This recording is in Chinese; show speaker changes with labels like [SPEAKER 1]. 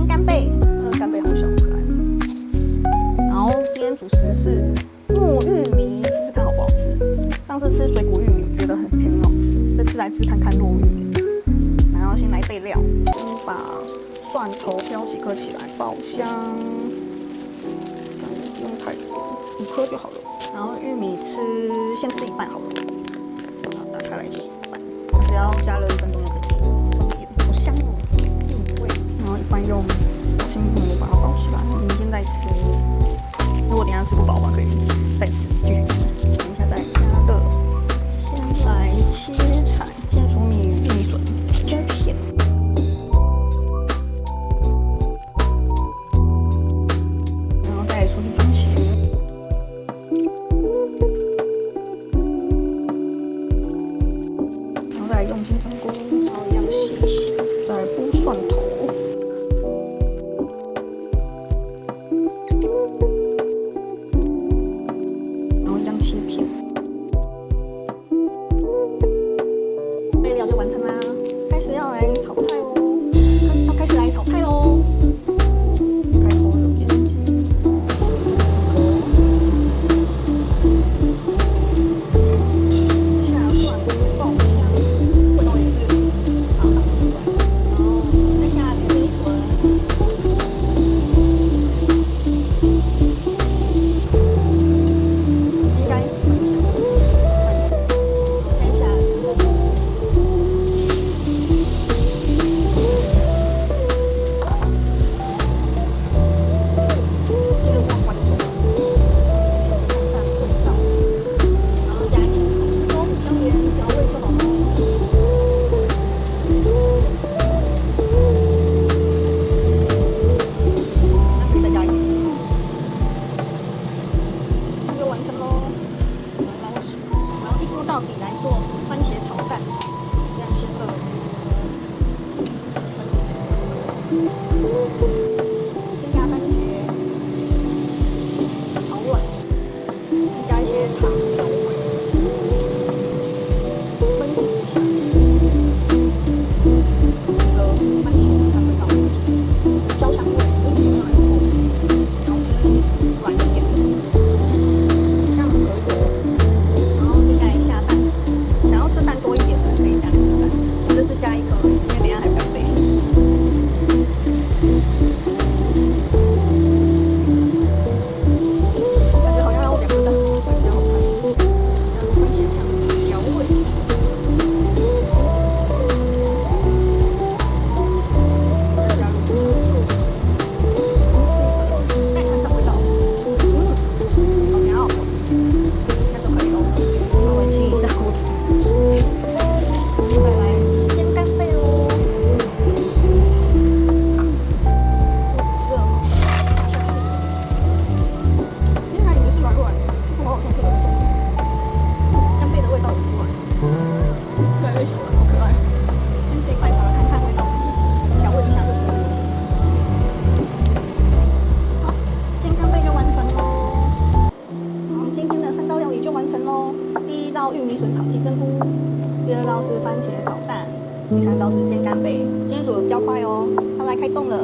[SPEAKER 1] 煎干贝，干贝好小可爱。然后今天主食是糯玉米，试试看好不好吃。上次吃水果玉米，我觉得很甜，很好吃。这次来吃看看糯玉米。然后先来备料，先把蒜头挑几颗起来爆香，不用太多，5颗就好了。然后玉米先吃一半好了，打开来切一半，只要加热1分钟就可以吃，方便，好香哦，玉米味。然后一般用保鲜膜把它包起来，明天再吃。如果等一下吃不饱的话，可以再吃，继续吃。等一下再加热。先来切菜，先处理玉米笋，切片。然后再处理番茄。然后再用金针菇，然后一样洗一洗，再铺蒜头。切片，备料就完成啦。开始要来炒菜喽，要开始来炒菜喽。开头有烟机，下蒜爆香，味道也是马上出来，然后再下玉米笋。到底来做番茄炒蛋，这样先热。先加番茄，炒软，加一些糖调味，焖煮一下。了番茄看味道，焦香味，有点软口，然后吃软一点。蛋多一点的可以加2颗蛋，我这次加1颗，因为等一下还比较肥。感觉好像要2颗蛋会比较好看。然后番茄酱调味，再加入看看味道，好香哦，应该都可以喽。稍微清一下锅子。再来煎干贝喽！锅子热嘛，下去。因为它以为是软软的，结果好像是冷冻。干贝的味道有出来，越来越小了，好可爱。先吃一块小的看看味道，调味一下就可以了。好，煎干贝就完成喽。好，今天的3道料理就完成喽。第1道玉米笋炒金针菇。第2道是番茄炒蛋，第3道是煎干贝。今天煮的比较快哦，它来开动了。